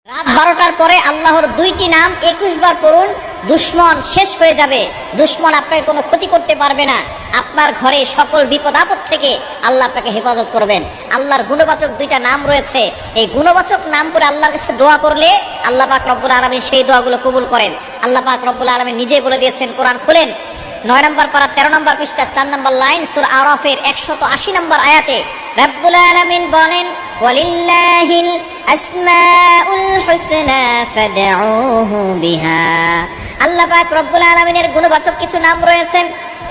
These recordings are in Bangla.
রাত 12টার পরে আল্লাহর দুইটি নাম 21 বার পড়ুন, দুশমন শেষ হয়ে যাবে। দুশমন আপনাকে কোনো ক্ষতি করতে পারবে না। আপনার ঘরে সকল বিপদ আপদ থেকে আল্লাহ আপনাকে হেফাজত করবেন। আল্লাহর গুণবাচক দুইটা নাম রয়েছে, এই গুণবাচক নাম করে আল্লাহর কাছে দোয়া করলে আল্লাহ পাক রব্বুল আলামিন সেই দোয়াগুলো কবুল করেন। আল্লাহ পাক রব্বুল আলামিন নিজেই বলে দিয়েছেন, কোরআন খুলেন 9 নম্বর পারা 13 নম্বর পৃষ্ঠা 4 নম্বর লাইন, সূরা আরাফের 180 নম্বর আয়াতে রব্বুল আলামিন বলেন, ওয়ালিল্লাহিল আসমাউল হুসনা ফাদউহু বিহা। আল্লাহ পাক রব্বুল আলামিনের গুণবাচক কিছু নাম রয়েছে,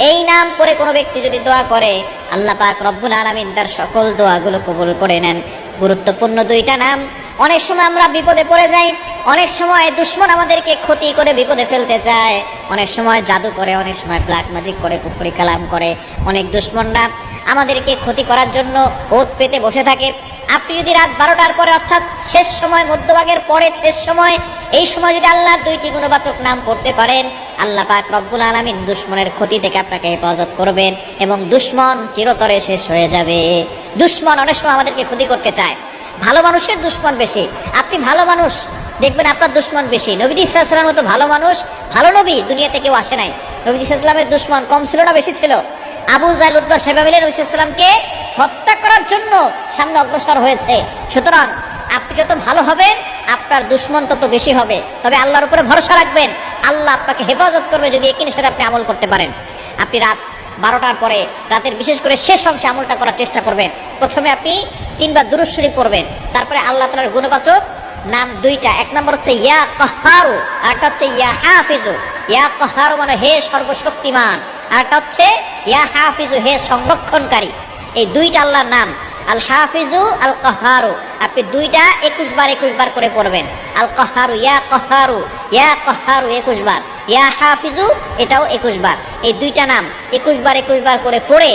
এই নাম করে কোনো ব্যক্তি যদি দোয়া করে আল্লাহ পাক রব্বুল আলামিন তার সকল দোয়াগুলো কবুল করে নেন। গুরুত্বপূর্ণ দুইটা নাম। অনেক সময় আমরা বিপদে পড়ে যাই, অনেক সময় দুশমন আমাদেরকে ক্ষতি করে বিপদে ফেলতে চায়, অনেক সময় জাদু করে, অনেক সময় ব্ল্যাক ম্যাজিক করে, কুফরি কালাম করে। অনেক দুশমনরা আমাদেরকে ক্ষতি করার জন্য ওত পেতে বসে থাকে। আপনি যদি রাত 12টার পরে অর্থাৎ শেষ সময়, মধ্যভাগের পরে শেষ সময়, এই সময় যদি আল্লাহর দুইটি গুণবাচক নাম পড়তে পারেন, আল্লাহ পাক রব্বুল আলামিন দুশমনের ক্ষতি থেকে আপনাকে হেফাজত করবেন এবং দুশমন চিরতরে শেষ হয়ে যাবে। দুশমন অনেক সময় আমাদেরকে ক্ষতি করতে চায়। ভালো মানুষের দুশমন বেশি। আপনি ভালো মানুষ, দেখবেন আপনার দুশমন বেশি। নবীজি সাল্লাল্লাহু আলাইহি ওয়াসাল্লামের মতো ভালো মানুষ, ভালো নবী দুনিয়াতে কেউ আসে নাই। নবীজি সাল্লাল্লাহু আলাইহি ওয়াসাল্লামের দুশমন কম ছিল না বেশি ছিল? আবু জাহল, উতবা, শাইবা মিলে নবী সাল্লাল্লাহু আলাইহি ওয়াসাল্লামকে হত্যা করার জন্য সামনে অগ্রসর হয়েছে। সুতরাং আপনি যত ভালো হবেন আপনার দুশমন তত বেশি হবে। তবে আল্লাহর উপরে ভরসা রাখবেন, আল্লাহ আপনাকে হেফাজত করবে যদি একই সাথে আপনি আমল করতে পারেন। আপনি রাত 12টার পরে, রাতের বিশেষ করে শেষ অংশে আমলটা করার চেষ্টা করবেন। প্রথমে আপনি 3 বার দুরূদ শরীফ পড়বেন, তারপরে আল্লাহ তাআলার গুণবাচক নাম দুইটা, এক নম্বর হচ্ছে ইয়া কাহ্হারু, আরেকটা হচ্ছে ইয়া হাফিজু। ইয়া কাহ্হারু মানে হে সর্বশক্তিমান, আরেকটা হচ্ছে ইয়া হাফিজু হে সংরক্ষণকারী। এই দুইটা আল্লাহর নাম, আল হাফিজু আল কাহ্হারু। আপনি দুইটা 21 বার করে পড়বেন। আল কাহ্হারু, ইয়া কাহ্হারু, ইয়া কাহ্হারু 21 বার, ইয়া হাফিজু এটাও 21 বার। এই দুইটা নাম 21 বার করে পড়ে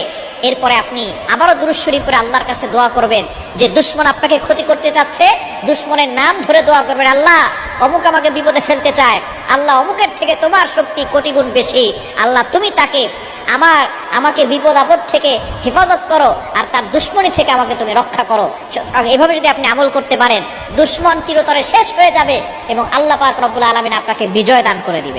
এরপরে আপনি আবারও দুরূদ শরীফ পড়ে আল্লাহর কাছে দোয়া করবেন। যে দুশমন আপনাকে ক্ষতি করতে চাচ্ছে, দুশমনের নাম ধরে দোয়া করবেন, আল্লাহ অমুক আমাকে বিপদে ফেলতে চায়, আল্লাহ অমুকের থেকে তোমার শক্তি কোটি গুণ বেশি, আল্লাহ তুমি তাকে আমাকে বিপদ আপদ থেকে হেফাজত করো আর তার দুশমনি থেকে আমাকে তুমি রক্ষা করো। এভাবে যদি আপনি আমল করতে পারেন, দুশমন চিরতরে শেষ হয়ে যাবে এবং আল্লাহ পাক রব্বুল আলামিন আপনাকে বিজয় দান করে দিবে।